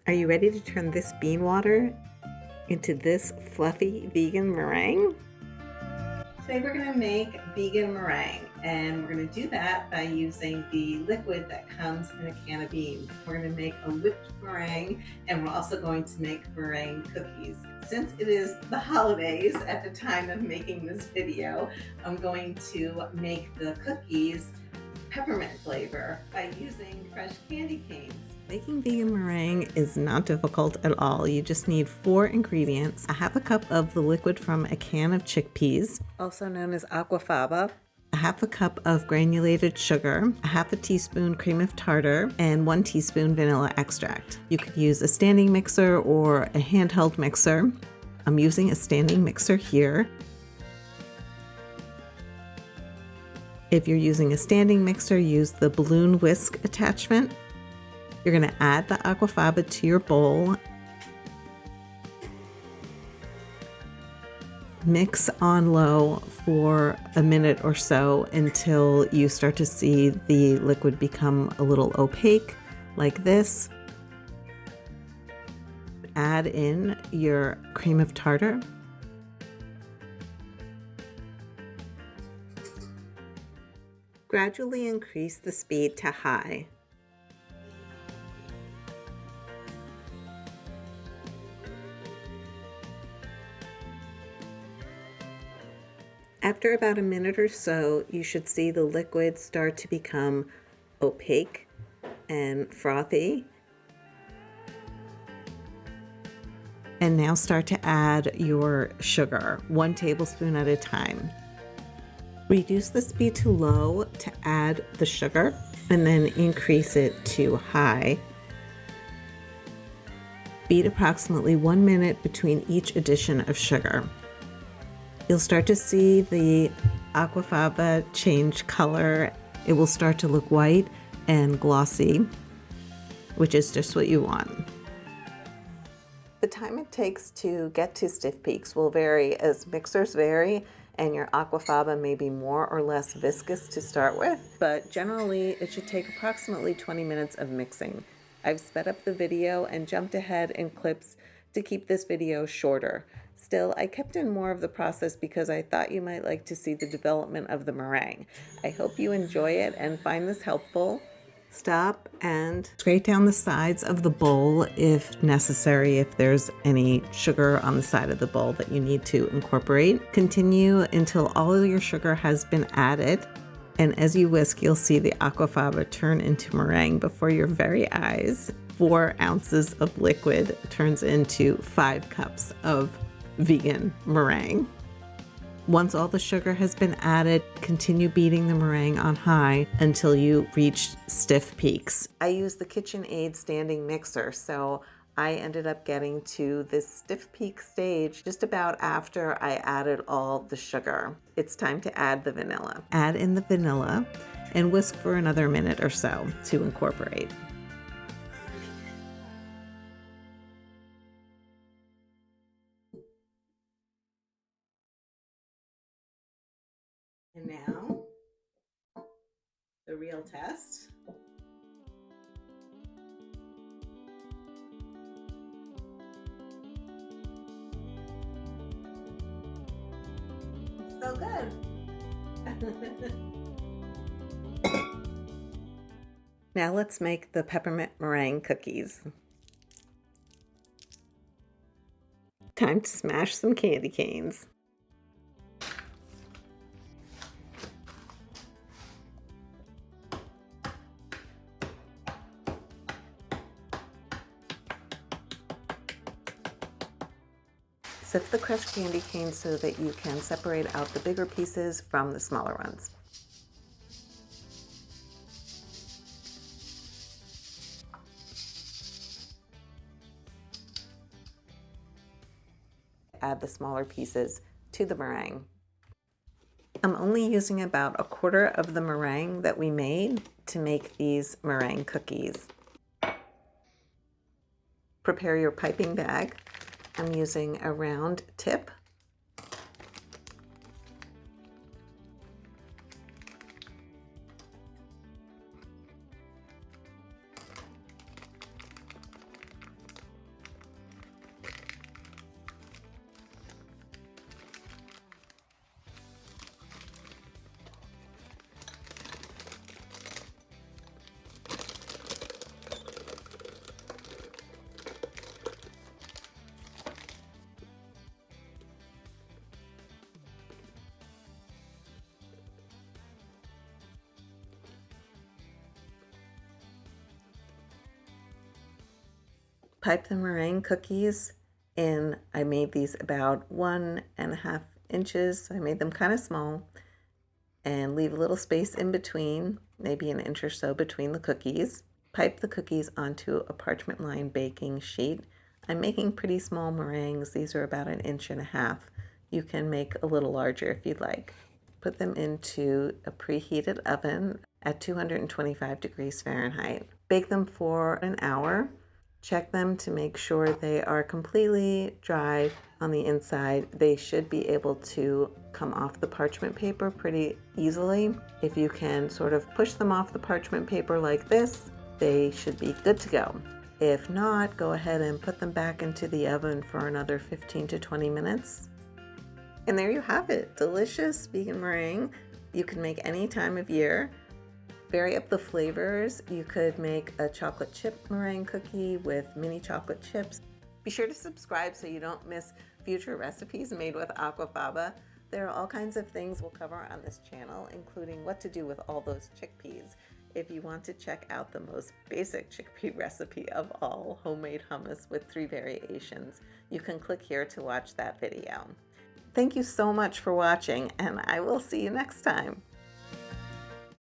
Are you ready to turn this bean water into this fluffy vegan meringue? Today we're going to make vegan meringue, and we're going to do that by using the liquid that comes in a can of beans. We're going to make a whipped meringue, and we're also going to make meringue cookies. Since it is the holidays at the time of making this video, I'm going to make the cookies peppermint flavor by using fresh candy canes. Making vegan meringue is not difficult at all. You just need 4 ingredients: a half a cup of the liquid from a can of chickpeas, also known as Aquafaba, a half a cup of granulated sugar, a half a teaspoon cream of tartar, and 1 teaspoon vanilla extract. You could use a standing mixer or a handheld mixer. I'm using a standing mixer here. If you're using a standing mixer, use the balloon whisk attachment. You're going to add the Aquafaba to your bowl. Mix on low for a minute or so until you start to see the liquid become a little opaque, like this. Add in your cream of tartar. Gradually increase the speed to high. After about a minute or so, you should see the liquid start to become opaque and frothy. And now start to add your sugar, 1 tablespoon at a time. Reduce the speed to low to add the sugar, and then increase it to high. Beat approximately 1 minute between each addition of sugar. You'll start to see the Aquafaba change color. It will start to look white and glossy, which is just what you want. The time it takes to get to stiff peaks will vary as mixers vary, and your Aquafaba may be more or less viscous to start with, but generally it should take approximately 20 minutes of mixing. I've sped up the video and jumped ahead in clips to keep this video shorter. Still, I kept in more of the process because I thought you might like to see the development of the meringue. I hope you enjoy it and find this helpful. Stop and scrape down the sides of the bowl if necessary, if there's any sugar on the side of the bowl that you need to incorporate. Continue until all of your sugar has been added. And as you whisk, you'll see the Aquafaba turn into meringue before your very eyes. 4 ounces of liquid turns into 5 cups of vegan meringue. Once all the sugar has been added, continue beating the meringue on high until you reach stiff peaks. I used the KitchenAid standing mixer, so I ended up getting to this stiff peak stage just about after I added all the sugar. It's time to add the vanilla. Add in the vanilla and whisk for another minute or so to incorporate. And now, the real test. So good. Now let's make the peppermint meringue cookies. Time to smash some candy canes. Sift the crushed candy canes so that you can separate out the bigger pieces from the smaller ones. Add the smaller pieces to the meringue. I'm only using about 1/4 of the meringue that we made to make these meringue cookies. Prepare your piping bag. I'm using a round tip. Pipe the meringue cookies in. I made these about 1.5 inches, so I made them kind of small, and leave a little space in between, maybe an inch or so between the cookies. Pipe the cookies onto a parchment lined baking sheet. I'm making pretty small meringues. These are about 1.5 inches. You can make a little larger if you'd like. Put them into a preheated oven at 225 degrees Fahrenheit. Bake them for an hour. Check them to make sure they are completely dry on the inside. They should be able to come off the parchment paper pretty easily. If you can sort of push them off the parchment paper like this, they should be good to go. If not, go ahead and put them back into the oven for another 15 to 20 minutes. And there you have it, delicious vegan meringue. You can make any time of year. Vary up the flavors. You could make a chocolate chip meringue cookie with mini chocolate chips. Be sure to subscribe so you don't miss future recipes made with Aquafaba. There are all kinds of things we'll cover on this channel, including what to do with all those chickpeas. If you want to check out the most basic chickpea recipe of all, homemade hummus with 3 variations, you can click here to watch that video. Thank you so much for watching, and I will see you next time.